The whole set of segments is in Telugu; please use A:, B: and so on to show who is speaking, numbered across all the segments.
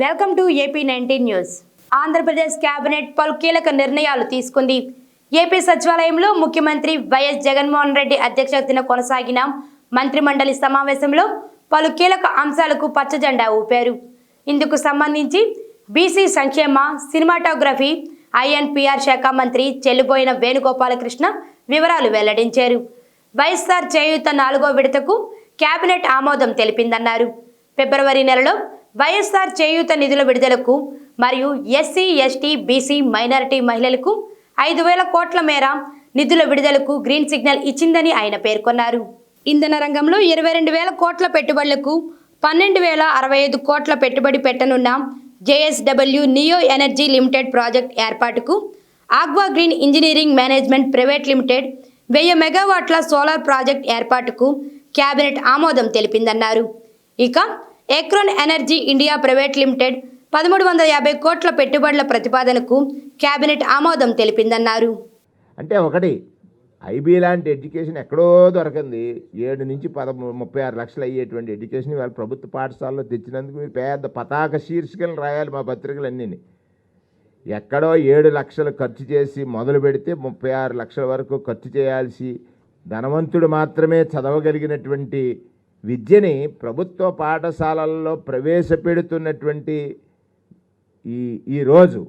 A: Welcome to AP19 news. Andhra Pradesh cabinet పలు కీలక నిర్ణయాలు తీసుకుంది. ఏపీ సచివాలయంలో ముఖ్యమంత్రి వైఎస్ జగన్మోహన్ రెడ్డి అధ్యక్షతన కొనసాగిన మంత్రిమండలి సమావేశంలో పలు కీలక అంశాలకు పచ్చజెండా ఊపారు. ఇందుకు సంబంధించి బీసీ సంక్షేమ, సినిమాటోగ్రఫీ, INPR శాఖ మంత్రి చెల్లుబోయిన వేణుగోపాలకృష్ణ వివరాలు వెల్లడించారు. వైఎస్ఆర్ చేయూత 4వ విడతకు కేబినెట్ ఆమోదం తెలిపిందన్నారు. ఫిబ్రవరి నెలలో వైఎస్ఆర్ చేయూత నిధుల విడుదలకు మరియు SC, ST, BC మైనారిటీ మహిళలకు 5,000 కోట్ల మేర నిధుల విడుదలకు గ్రీన్ సిగ్నల్ ఇచ్చిందని ఆయన పేర్కొన్నారు. ఇంధన రంగంలో 22,000 కోట్ల పెట్టుబడులకు 12,065 కోట్ల పెట్టుబడి పెట్టనున్న JSW neo energy limited project ఏర్పాటుకు, aqua green engineering management private limited 1000 మెగావాట్ల సోలార్ ప్రాజెక్ట్ ఏర్పాటుకు కేబినెట్ ఆమోదం తెలిపిందన్నారు. ఇక ఎక్రోన్ ఎనర్జీ ఇండియా ప్రైవేట్ లిమిటెడ్ 1,350 కోట్ల పెట్టుబడుల ప్రతిపాదనకు కేబినెట్ ఆమోదం తెలిపిందన్నారు.
B: అంటే ఒకటి IB లాంటి ఎడ్యుకేషన్ ఎక్కడో దొరకంది 7 నుంచి 36 లక్షలు అయ్యేటువంటి ఎడ్యుకేషన్ ఇవాళ ప్రభుత్వ పాఠశాలలో తెచ్చినందుకు మీరు పెద్ద పతాక శీర్షికలు రాయాలి మా పత్రికలన్నీ. ఎక్కడో 7 లక్షలు ఖర్చు చేసి మొదలు పెడితే 36 లక్షల వరకు ఖర్చు చేయాల్సి ధనవంతుడు మాత్రమే చదవగలిగినటువంటి విద్యని ప్రభుత్వ పాఠశాలల్లో ప్రవేశపెడుతున్నటువంటి ఈరోజు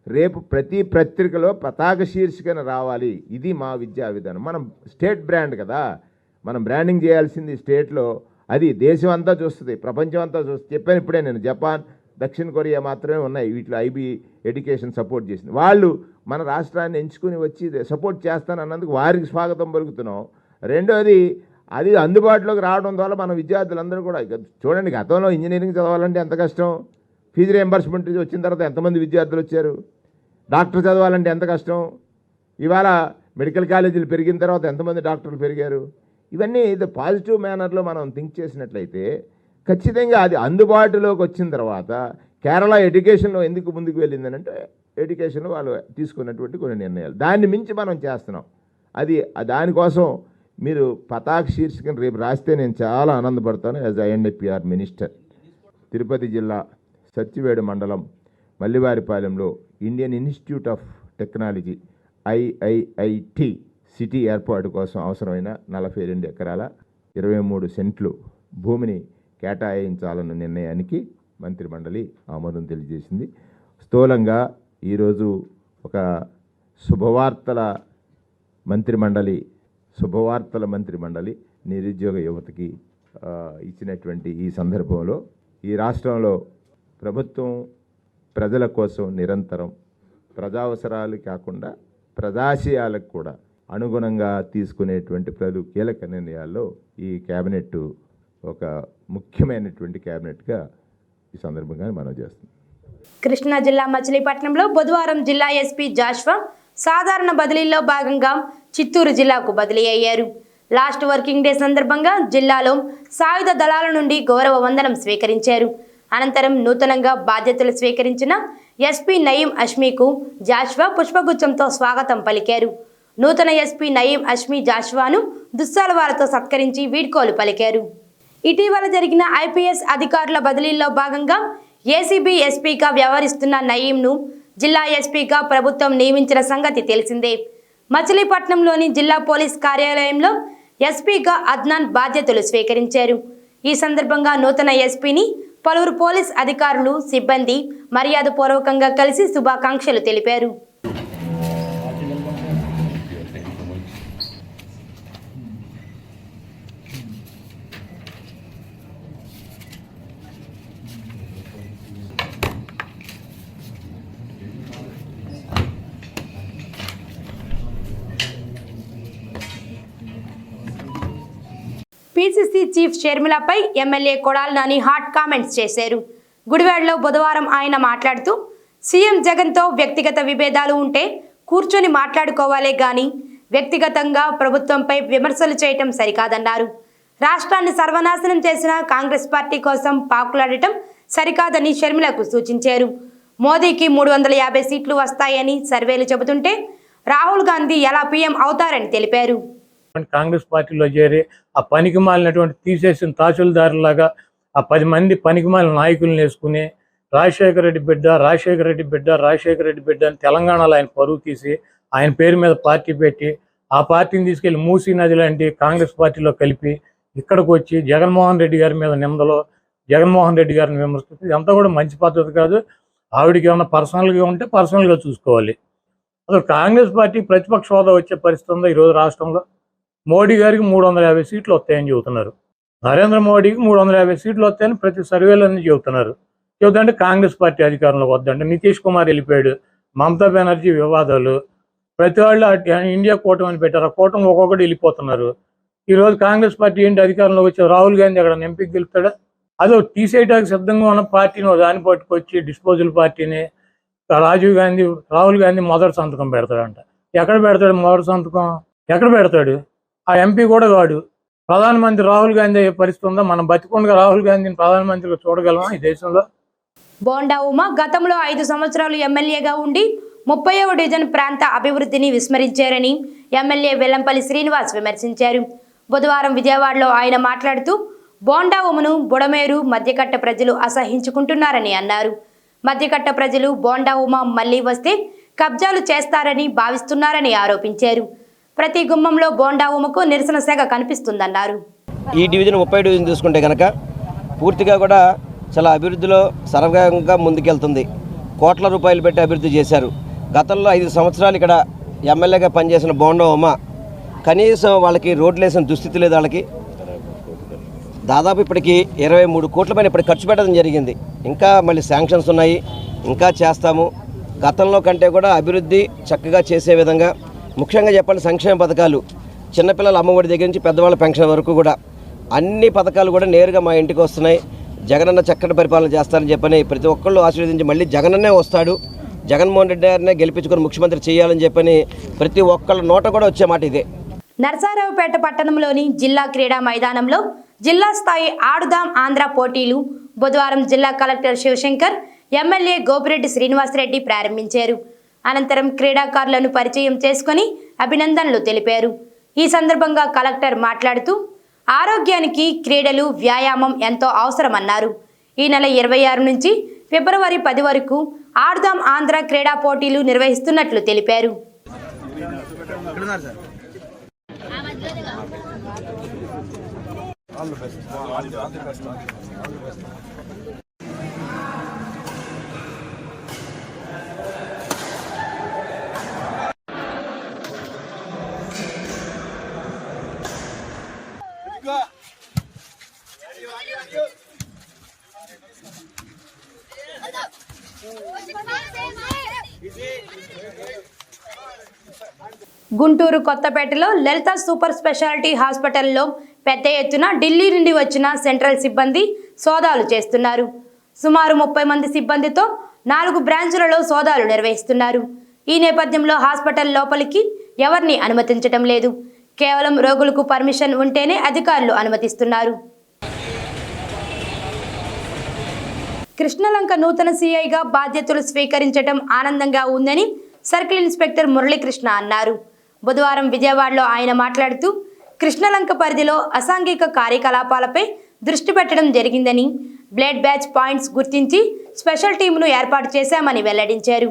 B: రేపు ప్రతి పత్రికలో పతాక శీర్షికన రావాలి. ఇది మా విద్యా విధానం. మనం స్టేట్ బ్రాండ్ కదా, మనం బ్రాండింగ్ చేయాల్సింది స్టేట్లో. అది దేశం అంతా చూస్తుంది, ప్రపంచం అంతా చూస్తుంది. చెప్పాను ఇప్పుడే నేను, జపాన్, దక్షిణ కొరియా మాత్రమే ఉన్నాయి వీటిలో IB ఎడ్యుకేషన్ సపోర్ట్ చేసింది. వాళ్ళు మన రాష్ట్రాన్ని ఎంచుకుని వచ్చి సపోర్ట్ చేస్తానన్నందుకు వారికి స్వాగతం పలుకుతున్నాం. రెండోది, అది అందుబాటులోకి రావడం ద్వారా మన విద్యార్థులందరూ కూడా చూడండి, గతంలో ఇంజనీరింగ్ చదవాలంటే ఎంత కష్టం, ఫీజు రియంబర్స్మెంట్ వచ్చిన తర్వాత ఎంతమంది విద్యార్థులు వచ్చారు, డాక్టర్ చదవాలంటే ఎంత కష్టం, ఇవాళ మెడికల్ కాలేజీలు పెరిగిన తర్వాత ఎంతమంది డాక్టర్లు పెరిగారు. ఇవన్నీ ఇది పాజిటివ్ మేనర్లో మనం థింక్ చేసినట్లయితే ఖచ్చితంగా అది అందుబాటులోకి వచ్చిన తర్వాత కేరళ ఎడ్యుకేషన్లో ఎందుకు ముందుకు వెళ్ళిందని అంటే ఎడ్యుకేషన్లో వాళ్ళు తీసుకున్నటువంటి కొన్ని నిర్ణయాలు, దాన్ని మించి మనం చేస్తున్నాం. అది దానికోసం మీరు పతాక శీర్షికను రేపు రాస్తే నేను చాలా ఆనందపడతాను. యాజ్ INPR మినిస్టర్, తిరుపతి జిల్లా సత్యవేడు మండలం మల్లివారిపాలెంలో Indian institute of technology IIIT city ఏర్పాటు కోసం అవసరమైన 42 ఎకరాల 23 సెంట్లు భూమిని కేటాయించాలన్న నిర్ణయానికి మంత్రిమండలి ఆమోదం తెలియజేసింది. స్థూలంగా ఈరోజు ఒక శుభవార్తల మంత్రిమండలి నిరుద్యోగ యువతకి ఇచ్చినటువంటి ఈ సందర్భంలో ఈ రాష్ట్రంలో ప్రభుత్వం ప్రజల కోసం నిరంతరం ప్రజావసరాలు కాకుండా ప్రజాశయాలకు కూడా అనుగుణంగా తీసుకునేటువంటి పలు కీలక నిర్ణయాల్లో ఈ కేబినెట్ ఒక ముఖ్యమైనటువంటి కేబినెట్గా ఈ సందర్భంగా మనం చేస్తున్నాం.
A: కృష్ణా జిల్లా మచిలీపట్నంలో బుధవారం జిల్లా SP జాషువా సాధారణ బదిలీలో భాగంగా చిత్తూరు జిల్లాకు బదిలీ అయ్యారు. లాస్ట్ వర్కింగ్ డే సందర్భంగా జిల్లాలో సాయుధ దళాల నుండి గౌరవ వందనం స్వీకరించారు. అనంతరం నూతనంగా బాధ్యతలు స్వీకరించిన SP నయీం అష్మీకు జాషువా పుష్పగుచ్చంతో స్వాగతం పలికారు. నూతన SP నయీం అష్మీ జాషువాను దుస్సాలవాలతో సత్కరించి వీడ్కోలు పలికారు. ఇటీవల జరిగిన IPS అధికారుల బదిలీలో భాగంగా ACB SPగా వ్యవహరిస్తున్న నయీంను జిల్లా SPగా ప్రభుత్వం నియమించిన సంగతి తెలిసిందే. మచిలీపట్నంలోని జిల్లా పోలీస్ కార్యాలయంలో SPగా అద్నాన్ బాధ్యతలు స్వీకరించారు. ఈ సందర్భంగా నూతన SPని పలువురు పోలీస్ అధికారులు, సిబ్బంది మర్యాదపూర్వకంగా కలిసి శుభాకాంక్షలు తెలిపారు. PCC చీఫ్ షర్మిలపై MLA Kodali Nani hot comments చేశారు. గుడివాడలో బుధవారం ఆయన మాట్లాడుతూ, సీఎం జగన్తో వ్యక్తిగత విభేదాలు ఉంటే కూర్చొని మాట్లాడుకోవాలే గాని వ్యక్తిగతంగా ప్రభుత్వంపై విమర్శలు చేయటం సరికాదన్నారు. రాష్ట్రాన్ని సర్వనాశనం చేసిన కాంగ్రెస్ పార్టీ కోసం పాకులాడటం సరికాదని షర్మిలకు సూచించారు. మోదీకి 350 సీట్లు వస్తాయని సర్వేలు చెబుతుంటే రాహుల్ గాంధీ ఎలా PM అవుతారని తెలిపారు.
C: కాంగ్రెస్ పార్టీలో చేరి ఆ పనికి మాలినటువంటి తీసేసిన తహసీల్దారులాగా ఆ 10 మంది పనికి మాలిన నాయకులను వేసుకుని రాజశేఖర రెడ్డి బిడ్డ రాజశేఖర రెడ్డి బిడ్డ రాజశేఖర రెడ్డి బిడ్డ అని తెలంగాణలో ఆయన పరువు తీసి ఆయన పేరు మీద పార్టీ పెట్టి ఆ పార్టీని తీసుకెళ్లి మూసీ నది లాంటి కాంగ్రెస్ పార్టీలో కలిపి ఇక్కడికి వచ్చి జగన్మోహన్ రెడ్డి గారి మీద నిందలో జగన్మోహన్ రెడ్డి గారిని విమర్శిస్తుంది. ఇదంతా కూడా మంచి పద్ధతి కాదు. ఆవిడకి ఏమైనా పర్సనల్గా ఉంటే పర్సనల్గా చూసుకోవాలి. అసలు కాంగ్రెస్ పార్టీ ప్రతిపక్ష హోదా వచ్చే పరిస్థితి ఉందో ఈరోజు రాష్ట్రంలో? మోడీ గారికి 350 సీట్లు వస్తాయని చెబుతున్నారు. నరేంద్ర మోడీకి 350 సీట్లు వస్తాయని ప్రతి సర్వేలన్నీ చెబుతున్నారు. చెబుతుంటే కాంగ్రెస్ పార్టీ అధికారంలోకి వద్దంటే నితీష్ కుమార్ వెళ్ళిపోయాడు. మమతా బెనర్జీ వివాదాలు, ప్రతి వాళ్ళు ఇండియా కూటమి అని పెట్టారు. ఆ కూటమి ఒక్కొక్కటి వెళ్ళిపోతున్నారు. ఈరోజు కాంగ్రెస్ పార్టీ ఏంటి అధికారంలోకి వచ్చి రాహుల్ గాంధీ అక్కడ ఎంపీకి గెలుపుతాడా? అదో తీసేయడానికి సిద్ధంగా ఉన్న పార్టీని దాన్ని పట్టుకొచ్చి డిస్పోజల్ పార్టీని రాహుల్ గాంధీ మొదటి సంతకం పెడతాడంట. ఎక్కడ పెడతాడు మొదటి సంతకం? ఎక్కడ పెడతాడు? ఆ ఎంపీ కూడా కాడు. ప్రధానమంత్రి రాహుల్ గాంధీ అయ్యే పరిస్థితి ఉందా? మనం బతికుండగా రాహుల్ గాంధీని ప్రధానమంత్రిగా చూడగలమా ఈ దేశంలో?
A: బోండా ఉమా గతంలో 5 సంవత్సరాలు ఎమ్మెల్యేగా ఉండి 30వ డివిజన్ ప్రాంత అభివృద్ధిని విస్మరించారని ఎమ్మెల్యే వెల్లంపల్లి శ్రీనివాస్ విమర్శించారు. బుధవారం విజయవాడలో ఆయన మాట్లాడుతూ బోండా ఉమను బుడమేరు మధ్యకట్ట ప్రజలు అసహించుకుంటున్నారని అన్నారు. మధ్యకట్ట ప్రజలు బోండా ఉమ మళ్లీ వస్తే కబ్జాలు చేస్తారని భావిస్తున్నారని ఆరోపించారు. ప్రతి గుమ్మంలో బోండా ఉమకు నిరసన శాఖ కనిపిస్తుందన్నారు.
D: ఈ డివిజన్ 30 డివిజన్ చూసుకుంటే కనుక పూర్తిగా కూడా చాలా అభివృద్ధిలో సర్వగా ముందుకెళ్తుంది. కోట్ల రూపాయలు పెట్టి అభివృద్ధి చేశారు. గతంలో 5 సంవత్సరాలు ఇక్కడ ఎమ్మెల్యేగా పనిచేసిన బోండా ఉమ కనీసం వాళ్ళకి రోడ్లు వేసిన దుస్థితి లేదు. వాళ్ళకి దాదాపు ఇప్పటికి 23 కోట్ల పైన ఇప్పటికి ఖర్చు పెట్టడం జరిగింది. ఇంకా మళ్ళీ శాంక్షన్స్ ఉన్నాయి, ఇంకా చేస్తాము. గతంలో కంటే కూడా అభివృద్ధి చక్కగా చేసే విధంగా, ముఖ్యంగా చెప్పాలి సంక్షేమ పథకాలు, చిన్నపిల్లల అమ్మఒడి దగ్గర నుంచి పెద్దవాళ్ళ పెన్షన్ వరకు కూడా అన్ని పథకాలు కూడా నేరుగా మా ఇంటికి వస్తున్నాయి. జగనన్న చక్కటి పరిపాలన చేస్తారని చెప్పని ప్రతి ఒక్కళ్ళు ఆశీర్వదించి మళ్ళీ జగనన్నే వస్తాడు, జగన్మోహన్ రెడ్డి గారినే గెలిపించుకొని ముఖ్యమంత్రి చేయాలని చెప్పని ప్రతి ఒక్కళ్ళ నోట కూడా వచ్చే మాట ఇదే.
A: నరసరావుపేట పట్టణంలోని జిల్లా క్రీడా మైదానంలో జిల్లా స్థాయి ఆడుదాం ఆంధ్ర పోటీలు బుధవారం జిల్లా కలెక్టర్ శివశంకర్, ఎమ్మెల్యే గోపిరెడ్డి శ్రీనివాసరెడ్డి ప్రారంభించారు. అనంతరం క్రీడాకారులను పరిచయం చేసుకుని అభినందనలు తెలిపారు. ఈ సందర్భంగా కలెక్టర్ మాట్లాడుతూ ఆరోగ్యానికి క్రీడలు, వ్యాయామం ఎంతో అవసరమన్నారు. ఈ నెల 26 నుంచి ఫిబ్రవరి 10 వరకు ఆడుదాం ఆంధ్ర క్రీడా పోటీలు నిర్వహిస్తున్నట్లు తెలిపారు. గుంటూరు కొత్తపేటలో లలిత సూపర్ స్పెషాలిటీ హాస్పిటల్లో పెద్ద ఎత్తున ఢిల్లీ నుండి వచ్చిన సెంట్రల్ సిబ్బంది సోదాలు చేస్తున్నారు. సుమారు 30 మంది సిబ్బందితో 4 బ్రాంచులలో సోదాలు నిర్వహిస్తున్నారు. ఈ నేపథ్యంలో హాస్పిటల్ లోపలికి ఎవరిని అనుమతించడం లేదు. కేవలం రోగులకు పర్మిషన్ ఉంటేనే అధికారులు అనుమతిస్తున్నారు. కృష్ణలంక నూతన సిఐగా బాధ్యతలు స్వీకరించడం ఆనందంగా ఉందని సర్కిల్ ఇన్స్పెక్టర్ మురళీకృష్ణ అన్నారు. బుధవారం విజయవాడలో ఆయన మాట్లాడుతూ కృష్ణలంక పరిధిలో అసాంఘిక కార్యకలాపాలపై దృష్టి పెట్టడం జరిగిందని, బ్లడ్ బ్యాచ్ పాయింట్స్ గుర్తించి స్పెషల్ టీమును ఏర్పాటు చేశామని వెల్లడించారు.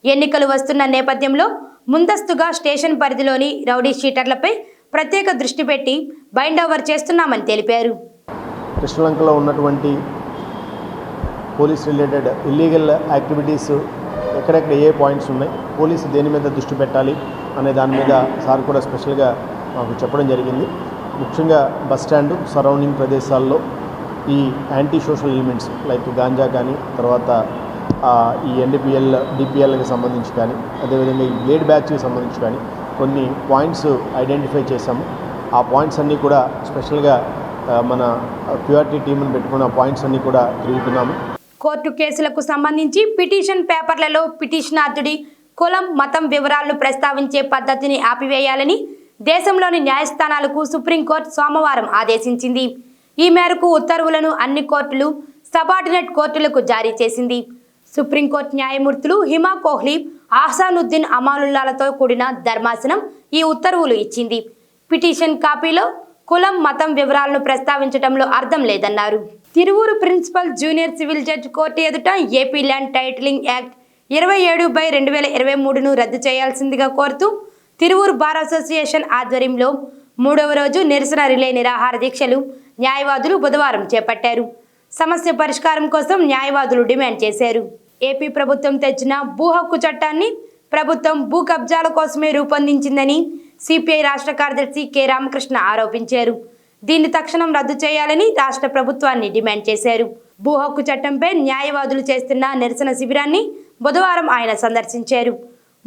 A: ఎన్నికలు వస్తున్న నేపథ్యంలో ముందస్తుగా స్టేషన్ పరిధిలోని రౌడీ షీటర్లపై ప్రత్యేక దృష్టి పెట్టి బైండ్ ఓవర్ చేస్తున్నామని తెలిపారు.
E: కృష్ణలంకలో ఉన్నటువంటి పోలీస్ రిలేటెడ్ ఇల్లీగల్ యాక్టివిటీస్ ఎక్కడెక్కడ ఏ పాయింట్స్ ఉన్నాయి, పోలీసు దేని మీద దృష్టి పెట్టాలి అనే దాని మీద సార్ కూడా స్పెషల్గా మాకు చెప్పడం జరిగింది. ముఖ్యంగా బస్ స్టాండ్ సరౌండింగ్ ప్రదేశాల్లో ఈ anti social elements like ganja కానీ, తర్వాత ఈ ఎన్డీపీఎల్ డిపిఎల్కి సంబంధించి కానీ, అదేవిధంగా ఈ బ్లేడ్ బ్యాచ్కి సంబంధించి కానీ కొన్ని పాయింట్స్ ఐడెంటిఫై చేశాము. ఆ పాయింట్స్ అన్నీ కూడా స్పెషల్గా మన క్యూఆర్టీ టీంని పెట్టుకున్న పాయింట్స్ అన్నీ కూడా తిరుగుతున్నాము.
A: కోర్టు కేసులకు సంబంధించి పిటిషన్ పేపర్లలో పిటిషనార్థుడి కులం, మతం వివరాలను ప్రస్తావించే పద్ధతిని ఆపివేయాలని దేశంలోని న్యాయస్థానాలకు సుప్రీంకోర్టు సోమవారం ఆదేశించింది. ఈ మేరకు ఉత్తర్వులను అన్ని కోర్టులు, సబార్డినేట్ కోర్టులకు జారీ చేసింది. సుప్రీంకోర్టు న్యాయమూర్తులు హిమా కోహ్లీ, ఆహ్సానుద్దీన్ అమానుల్లాలతో కూడిన ధర్మాసనం ఈ ఉత్తర్వులు ఇచ్చింది. పిటిషన్ కాపీలో కులం, మతం వివరాలను ప్రస్తావించడంలో అర్థం లేదన్నారు. Tiruvuru principal junior civil judge court ఎదుట ఏపీ ల్యాండ్ టైటిలింగ్ యాక్ట్ 27/2023ను రద్దు చేయాల్సిందిగా కోరుతూ తిరువూరు బార్ అసోసియేషన్ ఆధ్వర్యంలో 3వ రోజు నిరసన రిలే నిరాహార దీక్షలు న్యాయవాదులు బుధవారం చేపట్టారు. సమస్య పరిష్కారం కోసం న్యాయవాదులు డిమాండ్ చేశారు. ఏపీ ప్రభుత్వం తెచ్చిన భూ హక్కు చట్టాన్ని ప్రభుత్వం భూ కబ్జాల కోసమే రూపొందించిందని సిపిఐ రాష్ట్ర కార్యదర్శి కె రామకృష్ణ ఆరోపించారు. దీన్ని తక్షణం రద్దు చేయాలని రాష్ట్ర ప్రభుత్వాన్ని డిమాండ్ చేశారు. భూ హక్కు చట్టంపై న్యాయవాదులు చేస్తున్న నిరసన శిబిరాన్ని బుధవారం ఆయన సందర్శించారు.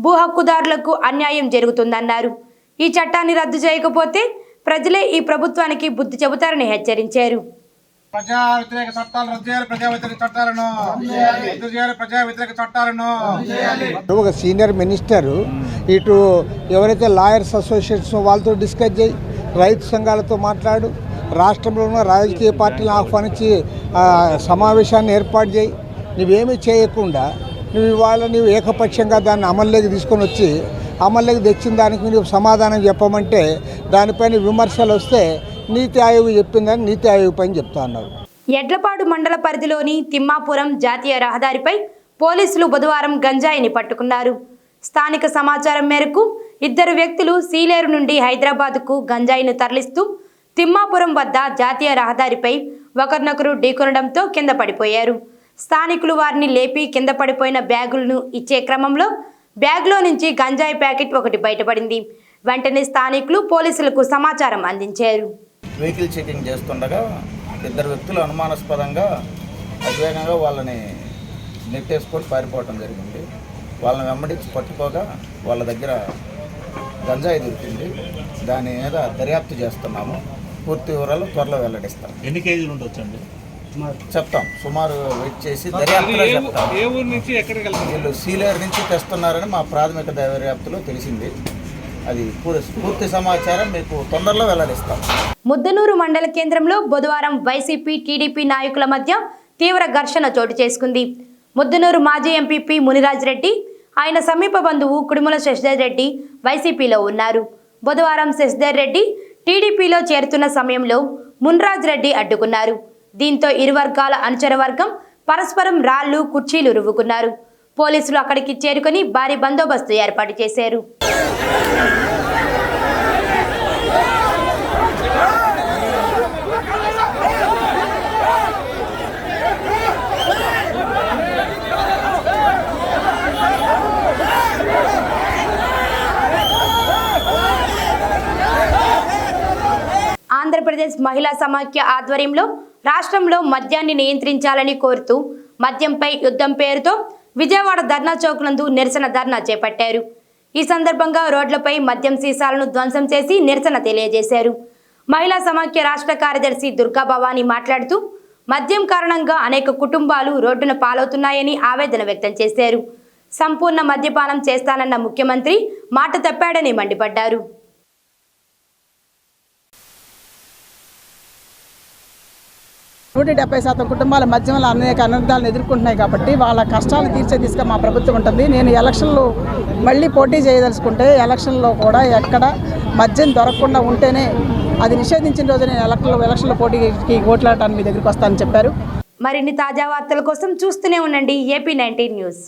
A: భూ హక్కుదారులకు అన్యాయం జరుగుతుందన్నారు. ఈ చట్టాన్ని రద్దు చేయకపోతే ప్రజలే ఈ ప్రభుత్వానికి బుద్ధి చెబుతారని హెచ్చరించారు.
F: ప్రజా వ్యతిరేక చట్టాలు రద్దు చేయాలి, ప్రజా వ్యతిరేక చట్టాలను రద్దు చేయాలి, ప్రజా వ్యతిరేక చట్టాలను.
G: ఒక సీనియర్ మినిస్టర్ ఇటు ఎవరైతే లాయర్స్ అసోసియేషన్స్ వాళ్ళతో డిస్కస్ చేయి, రైతు సంఘాలతో మాట్లాడు, రాష్ట్రంలో ఉన్న రాజకీయ పార్టీలను ఆహ్వానించి సమావేశాన్ని ఏర్పాటు చేయి. నువ్వేమీ చేయకుండా నువ్వు ఏకపక్షంగా దాన్ని అమల్లోకి తీసుకొని వచ్చి అమల్లోకి తెచ్చిన దానికి నువ్వు సమాధానం చెప్పమంటే దానిపైన విమర్శలు వస్తే నీతి ఆయోగ్ చెప్పిందని నీతి ఆయోగ్ పైన చెప్తా ఉన్నారు.
A: ఎడ్లపాడు మండల పరిధిలోని తిమ్మాపురం జాతీయ రహదారిపై పోలీసులు బుధవారం గంజాయిని పట్టుకున్నారు. స్థానిక సమాచారం మేరకు 2 వ్యక్తులు సీలేరు నుండి హైదరాబాద్కు గంజాయిని తరలిస్తూ తిమ్మాపురం వద్ద జాతీయ రహదారిపై ఒకరినొకరు ఢీకొనడంతో కింద పడిపోయారు. స్థానికులు వారిని లేపి కింద పడిపోయిన బ్యాగులను ఇచ్చే క్రమంలో బ్యాగ్లో నుంచి గంజాయి ప్యాకెట్ ఒకటి బయటపడింది. వెంటనే స్థానికులు పోలీసులకు సమాచారం అందించారు.
H: వెహికల్ చెకింగ్ చేస్తుండగా 2 వ్యక్తులు అనుమానాస్పదంగా అతివేగంగా వాళ్ళని నెట్టేసుకొని పారిపోవడం జరిగింది. వాళ్ళని వెంబడించి పట్టుకోగా వాళ్ళ దగ్గర గంజాయి దొరికింది. దాని మీద దర్యాప్తు చేస్తున్నాము. పూర్తి వివరాలు త్వరలో వెల్లడిస్తాం.
I: ఎన్ని కేజీలు ఉండొచ్చండి
H: చెప్తాం. సుమారు వెయిట్ చేసి దర్యాప్తులో చెప్తాం. వీళ్ళు సీలేరు నుంచి తెస్తున్నారని మా ప్రాథమిక దర్యాప్తులో తెలిసింది. అది పూర్తి సమాచారం మీకు తొందరలో వెల్లడిస్తాం.
A: ముద్దనూరు మండల కేంద్రంలో బుధవారం వైసీపీ టీడీపీ నాయకుల మధ్య తీవ్ర ఘర్షణ చోటు చేసుకుంది. ముద్దనూరు మాజీ ఎంపీపీ మునిరాజ్ రెడ్డి, ఆయన సమీప బంధువు కుడుముల శశిధర్ రెడ్డి వైసీపీలో ఉన్నారు. బుధవారం శశిధర్ రెడ్డి టీడీపీలో చేరుతున్న సమయంలో మునిరాజ్ రెడ్డి అడ్డుకున్నారు. దీంతో ఇరు వర్గాల అనుచర వర్గం పరస్పరం రాళ్లు కుర్చీలు రువ్వుకున్నారు. పోలీసులు అక్కడికి చేరుకొని భారీ బందోబస్తు ఏర్పాటు చేశారు. ఆంధ్రప్రదేశ్ మహిళా సమాఖ్య ఆధ్వర్యంలో రాష్ట్రంలో మద్యాన్ని నియంత్రించాలని కోరుతూ మద్యంపై యుద్ధం పేరుతో విజయవాడ ధర్నా చౌక్ నందు నిరసన ధర్నా చేపట్టారు. ఈ సందర్భంగా రోడ్లపై మద్యం సీసాలను ధ్వంసం చేసి నిరసన తెలియజేశారు. మహిళా సమాఖ్య రాష్ట్ర కార్యదర్శి దుర్గా భవానీ మాట్లాడుతూ మద్యం కారణంగా అనేక కుటుంబాలు రోడ్డున పాలవుతున్నాయని ఆవేదన వ్యక్తం చేశారు. సంపూర్ణ మద్యపానం చేస్తానన్న ముఖ్యమంత్రి మాట తప్పాడని మండిపడ్డారు.
J: 170% కుటుంబాల మధ్యలో అనేక అనర్థాలను ఎదుర్కొంటున్నాయి కాబట్టి వాళ్ళ కష్టాలు తీర్చే దిశగా మా ప్రభుత్వం ఉంటుంది. నేను ఎలక్షన్లో మళ్ళీ పోటీ చేయదలుచుకుంటే ఎలక్షన్లో కూడా ఎక్కడ మద్యం దొరకకుండా ఉంటేనే అది నిషేధించిన రోజు నేను ఎలక్షన్లో పోటీకి ఓట్లాడటానికి మీ దగ్గరికి వస్తానని చెప్పారు.
A: మరిన్ని తాజా వార్తల కోసం చూస్తూనే ఉండండి AP19 న్యూస్.